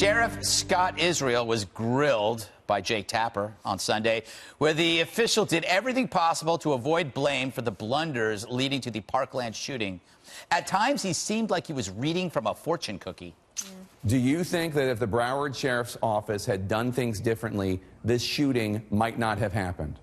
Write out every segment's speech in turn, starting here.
Sheriff Scott Israel was grilled by Jake Tapper on Sunday, where the official did everything possible to avoid blame for the blunders leading to the Parkland shooting. At times, he seemed like he was reading from a fortune cookie. Do you think that if the Broward Sheriff's Office had done things differently, this shooting might not have happened?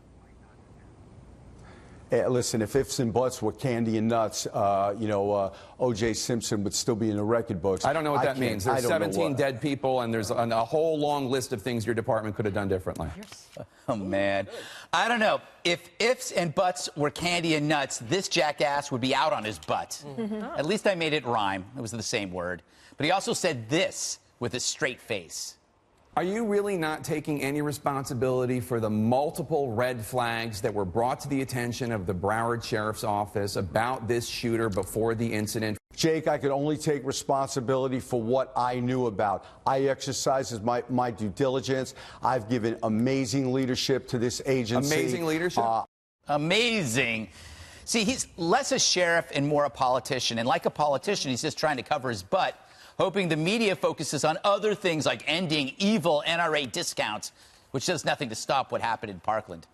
Listen, if ifs and buts were candy and nuts, O.J. Simpson would still be in the record books. I don't know what that means. There's 17 dead people, and there's a whole long list of things your department could have done differently. Oh, man. I don't know. If ifs and buts were candy and nuts, this jackass would be out on his butt. At least I made it rhyme. It was the same word. But he also said this with a straight face. Are you really not taking any responsibility for the multiple red flags that were brought to the attention of the Broward Sheriff's Office about this shooter before the incident? Jake, I could only take responsibility for what I knew about. I exercised my due diligence. I've given amazing leadership to this agency. Amazing leadership? Amazing. See, he's less a sheriff and more a politician. And like a politician, he's just trying to cover his butt, hoping the media focuses on other things like ending evil NRA discounts, which does nothing to stop what happened in Parkland.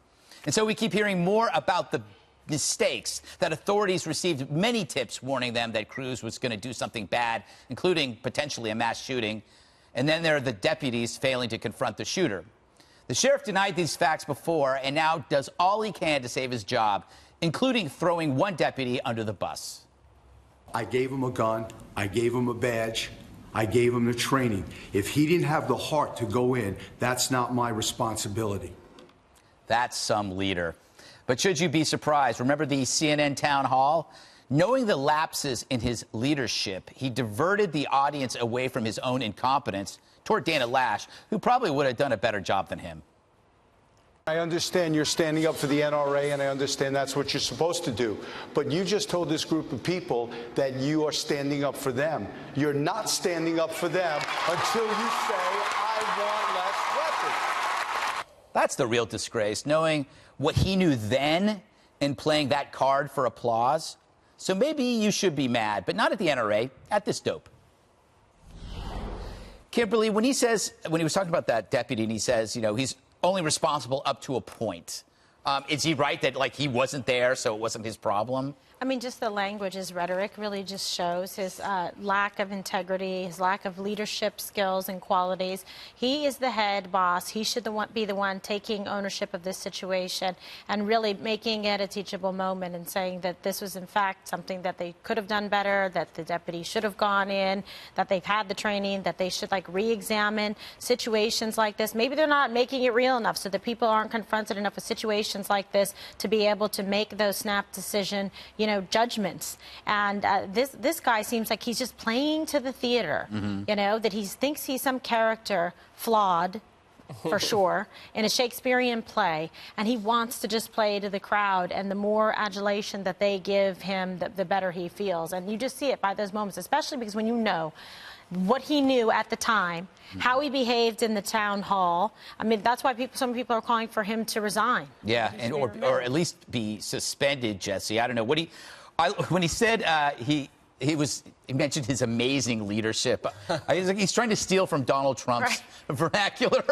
And so we keep hearing more about the mistakes, that authorities received many tips warning them that Cruz was going to do something bad, including potentially a mass shooting. And then there are the deputies failing to confront the shooter. The sheriff denied these facts before and now does all he can to save his job, including throwing one deputy under the bus. I gave him a gun, I gave him a badge, I gave him the training. If he didn't have the heart to go in, that's not my responsibility. That's some leader. But should you be surprised? Remember the CNN town hall? Knowing the lapses in his leadership, he diverted the audience away from his own incompetence toward Dana Lash, who probably would have done a better job than him. I understand you're standing up for the NRA, and I understand that's what you're supposed to do. But you just told this group of people that you are standing up for them. You're not standing up for them until you say, I want less weapons. That's the real disgrace, knowing what he knew then and playing that card for applause. So maybe you should be mad, but not at the NRA, at this dope. Kimberly, when he was talking about that deputy, and he says, he's only responsible up to a point. Is he right that, he wasn't there, so it wasn't his problem? I mean, just the language, his rhetoric really just shows his lack of integrity, his lack of leadership skills and qualities. He is the head boss. He should be the one taking ownership of this situation and really making it a teachable moment and saying that this was, in fact, something that they could have done better, that the deputy should have gone in, that they've had the training, that they should, re-examine situations like this. Maybe they're not making it real enough so that people aren't confronted enough with situations like this to be able to make those snap decision, judgments. And this guy seems like he's just playing to the theater, that he thinks he's some character, flawed, for sure, in a Shakespearean play, and he wants to just play to the crowd, and the more adulation that they give him, the better he feels. And you just see it by those moments, especially because when you know what he knew at the time, how he behaved in the town hall. I mean, that's why some people are calling for him to resign. Yeah, or at least be suspended, Jesse. I don't know. When he said he mentioned his amazing leadership. He's trying to steal from Donald Trump's vernacular.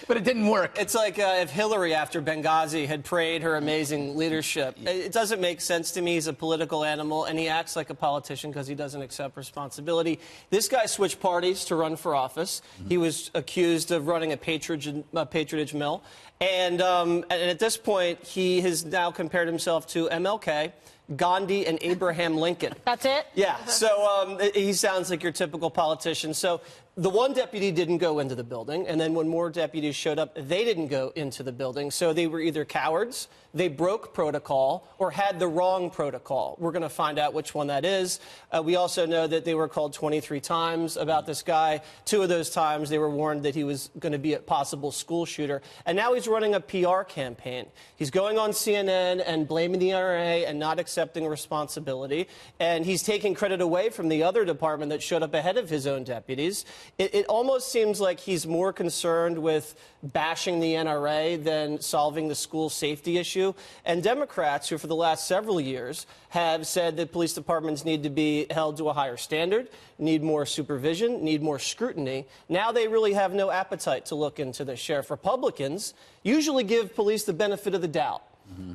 But it didn't work. It's like if Hillary, after Benghazi, had prayed her amazing leadership. It doesn't make sense to me. He's a political animal, and he acts like a politician because he doesn't accept responsibility. This guy switched parties to run for office. He was accused of running a patronage mill. And at this point, he has now compared himself to MLK, Gandhi, and Abraham Lincoln. That's it? Yeah. So he sounds like your typical politician. So the one deputy didn't go into the building, and then when more deputies showed up, they didn't go into the building. So they were either cowards, they broke protocol, or had the wrong protocol. We're going to find out which one that is. We also know that they were called 23 times about this guy. 2 of those times they were warned that he was going to be a possible school shooter. And now he's running a PR campaign. He's going on CNN and blaming the NRA and not accepting responsibility. And he's taking credit away from the other department that showed up ahead of his own deputies. It almost seems like he's more concerned with bashing the NRA than solving the school safety issue. And Democrats, who for the last several years have said that police departments need to be held to a higher standard, need more supervision, need more scrutiny, now they really have no appetite to look into the sheriff. Republicans usually give police the benefit of the doubt.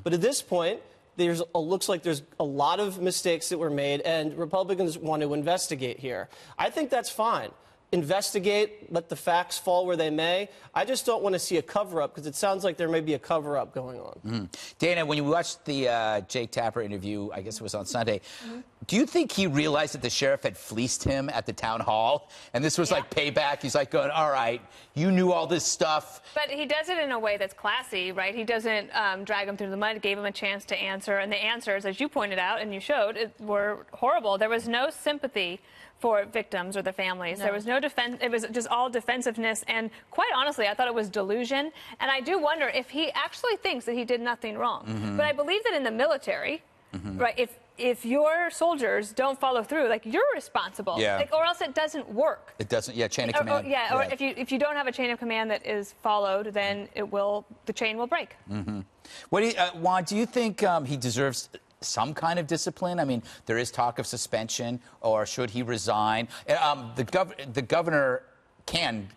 But at this point, looks like there's a lot of mistakes that were made, and Republicans want to investigate here. I think that's fine. Investigate, let the facts fall where they may. I just don't want to see a cover-up, because it sounds like there may be a cover-up going on. Dana, when you watched the Jake Tapper interview, I guess it was on Sunday, do you think he realized that the sheriff had fleeced him at the town hall? And this was like payback? He's like going, all right, you knew all this stuff. But he does it in a way that's classy, right? He doesn't drag him through the mud, gave him a chance to answer. And the answers, as you pointed out and you showed, were horrible. There was no sympathy for victims or the families. No. There was no defense. It was just all defensiveness. And quite honestly, I thought it was delusion. And I do wonder if he actually thinks that he did nothing wrong. But I believe that in the military, right, if your soldiers don't follow through, like, you're responsible. Like, or else it doesn't work. It doesn't, chain of command. Or if you don't have a chain of command that is followed, then the chain will break. What do you, Juan, do you think he deserves some kind of discipline? I mean, there is talk of suspension, or should he resign? The governor can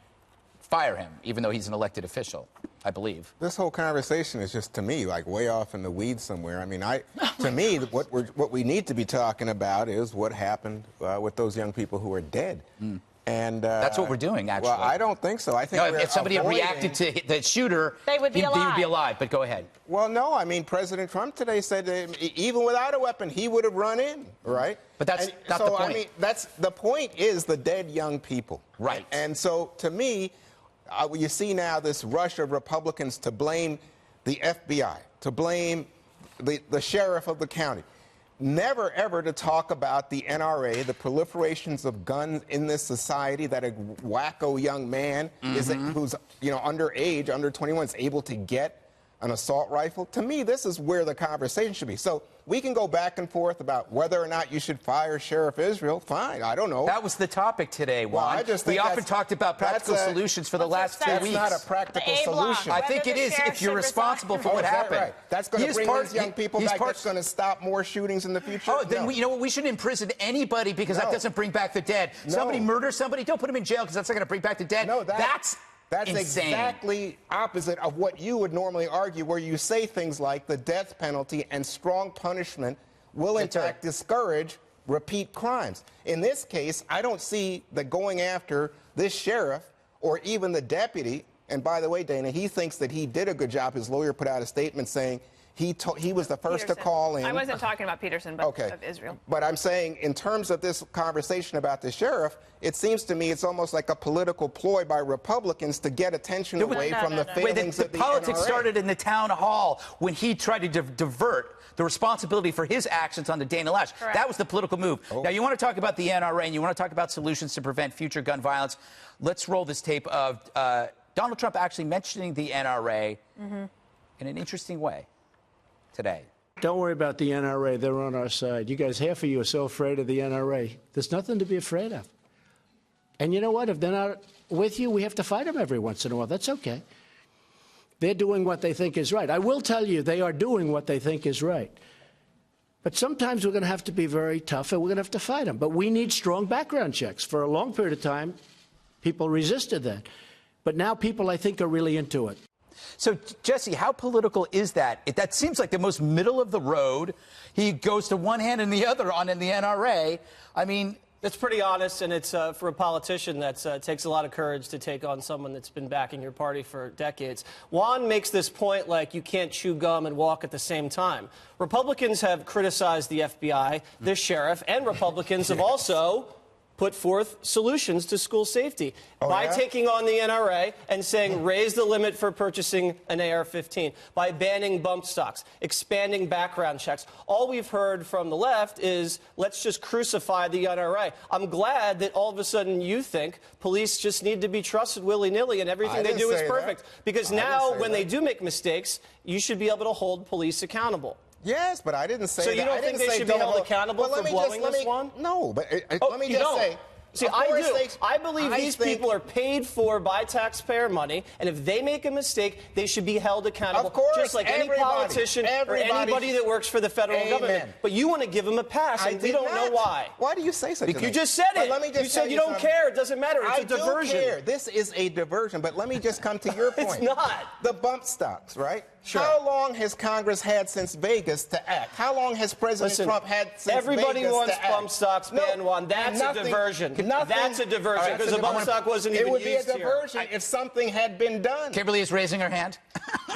fire him, even though he's an elected official, I believe. This whole conversation is just, to me, like way off in the weeds somewhere. I mean, to me, what we need to be talking about is what happened with those young people who are dead. And that's what we're doing, actually. Well, I don't think so. I think if somebody had reacted to the shooter, they would be alive. He would be alive. But go ahead. Well, no. I mean, President Trump today said that even without a weapon, he would have run in, right? But that's not the point. I mean, the point is the dead young people. Right. And so, to me, you see now this rush of Republicans to blame the FBI, to blame the sheriff of the county. Never, ever to talk about the NRA, the proliferations of guns in this society, that a wacko young man who's underage, under 21, is able to get an assault rifle. To me, this is where the conversation should be. So we can go back and forth about whether or not you should fire Sheriff Israel. Fine, I don't know. That was the topic today, Juan. Well, I just think we often talked about practical solutions for the last 2 weeks. That's not a practical solution. I think it is if you're responsible for what happened. Right. That's going to bring these young people back. That's going to stop more shootings in the future. Oh, then you know what? We shouldn't imprison anybody, because that doesn't bring back the dead. Somebody murders somebody, don't put them in jail, because that's not going to bring back the dead. No, that's insane. Exactly opposite of what you would normally argue, where you say things like the death penalty and strong punishment will in fact discourage repeat crimes. In this case, I don't see that going after this sheriff or even the deputy, and by the way, Dana, he thinks that he did a good job. His lawyer put out a statement saying he was the first to call in. I wasn't talking about Peterson, but of Israel. But I'm saying, in terms of this conversation about the sheriff, it seems to me it's almost like a political ploy by Republicans to get attention away from the failings of the politics NRA. started in the town hall when he tried to divert the responsibility for his actions onto Dana Loesch. Correct. That was the political move. Now, you want to talk about the NRA, and you want to talk about solutions to prevent future gun violence. Let's roll this tape of Donald Trump actually mentioning the NRA in an interesting way today. Don't worry about the NRA. They're on our side. You guys, half of you are so afraid of the NRA. There's nothing to be afraid of. And you know what? If they're not with you, we have to fight them every once in a while. That's okay. They're doing what they think is right. I will tell you, they are doing what they think is right. But sometimes we're going to have to be very tough, and we're going to have to fight them. But we need strong background checks. For a long period of time, people resisted that. But now people, I think, are really into it. So, Jesse, how political is that? That seems like the most middle of the road. He goes to one hand and the other on in the NRA. I mean, it's pretty honest, and it's for a politician that takes a lot of courage to take on someone that's been backing your party for decades. Juan makes this point like you can't chew gum and walk at the same time. Republicans have criticized the FBI, the sheriff, and Republicans have also put forth solutions to school safety by taking on the NRA and saying raise the limit for purchasing an AR-15, by banning bump stocks, expanding background checks. All we've heard from the left is let's just crucify the NRA. I'm glad that all of a sudden you think police just need to be trusted willy-nilly and everything they do is perfect. Because now when they do make mistakes, you should be able to hold police accountable. Yes, but I didn't say that. So you don't think they should be held accountable for blowing this one? No, but let me just say. See, Of I course do. they- I believe these people are paid for by taxpayer money, and if they make a mistake, they should be held accountable. Of course, just like any everybody- politician or everybody- anybody that works for the federal Amen. government. But you want to give them a pass, and we did don't know not. why. Why do you say such a thing? You just said But it. let me just you said tell you don't something. care. It doesn't matter. It's I a diversion. do care. This is a diversion, but let me just come to your point. It's not. The bump stocks, right? Sure. How long has Congress had since Vegas to act? How long has President Listen, Trump had since everybody Vegas wants to act? bump stocks, ban one. That's a diversion. That's a diversion, because the bump stock wasn't even used here. It would be a diversion if something had been done. Kimberly is raising her hand.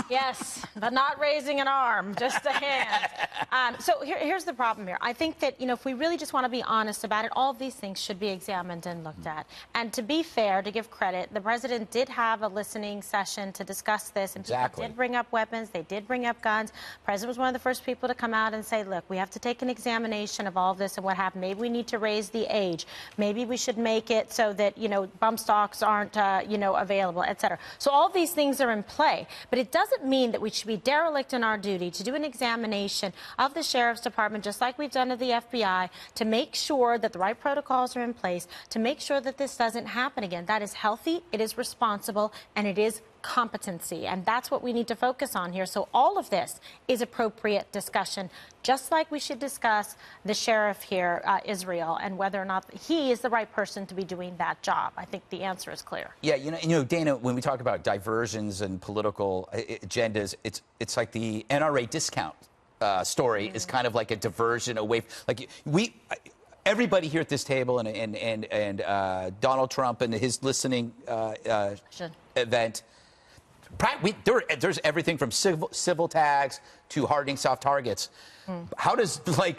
Yes, but not raising an arm, just a hand. So here's the problem here. I think that, if we really just want to be honest about it, all of these things should be examined and looked at. And to be fair, to give credit, the president did have a listening session to discuss this. And Exactly. people did bring up weapons. They did bring up guns. The president was one of the first people to come out and say, look, we have to take an examination of all of this and what happened. Maybe we need to raise the age. Maybe we should make it so that, bump stocks aren't, available, et cetera. So all of these things are in play. But it doesn't mean that we should be derelict in our duty to do an examination of the Sheriff's Department, just like we've done of the FBI, to make sure that the right protocols are in place, to make sure that this doesn't happen again. That is healthy, it is responsible, and it is competency. And that's what we need to focus on here. So all of this is appropriate discussion, just like we should discuss the sheriff here, Israel, and whether or not he is the right person to be doing that job. I think the answer is clear. Yeah, Dana, when we talk about diversions and political agendas, it's like the NRA discount story is kind of like a diversion away. Everybody here at this table and Donald Trump and his listening event. There's everything from civil tags to hardening soft targets. How does banning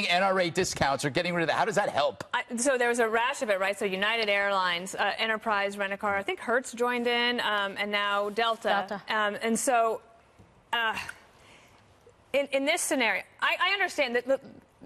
NRA discounts or getting rid of that, how does that help? So there was a rash of it, right? So United Airlines, Enterprise Rent-A-Car, I think Hertz joined in, and now Delta. And so in this scenario, I understand that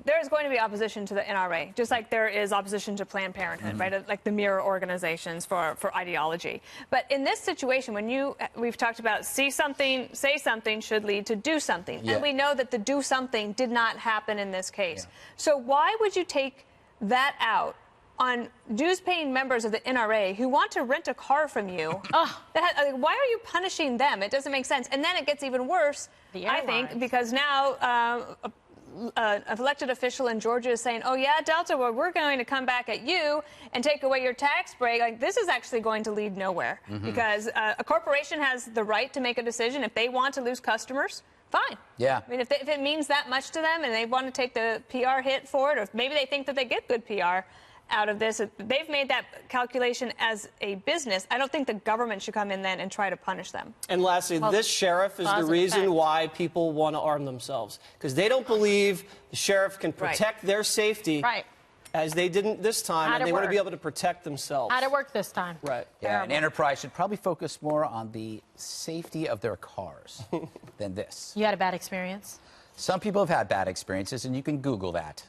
there is going to be opposition to the NRA, just like there is opposition to Planned Parenthood, right? Like the mirror organizations for ideology. But in this situation, when we've talked about see something, say something should lead to do something. Yeah. And we know that the do something did not happen in this case. Yeah. So why would you take that out on dues-paying members of the NRA who want to rent a car from you? Why are you punishing them? It doesn't make sense. And then it gets even worse, I think, because now an elected official in Georgia is saying, oh, yeah, Delta, well, we're going to come back at you and take away your tax break. Like, this is actually going to lead nowhere because a corporation has the right to make a decision. If they want to lose customers, fine. Yeah. I mean, if it means that much to them and they want to take the PR hit for it, or if maybe they think that they get good PR out of this, they've made that calculation as a business. I don't think the government should come in then and try to punish them. And lastly, this sheriff is the reason why people want to arm themselves, because they don't believe the sheriff can protect their safety as they didn't this time, and they want to be able to protect themselves. How'd it work this time? Right. Yeah, and Enterprise should probably focus more on the safety of their cars than this. You had a bad experience? Some people have had bad experiences, and you can Google that.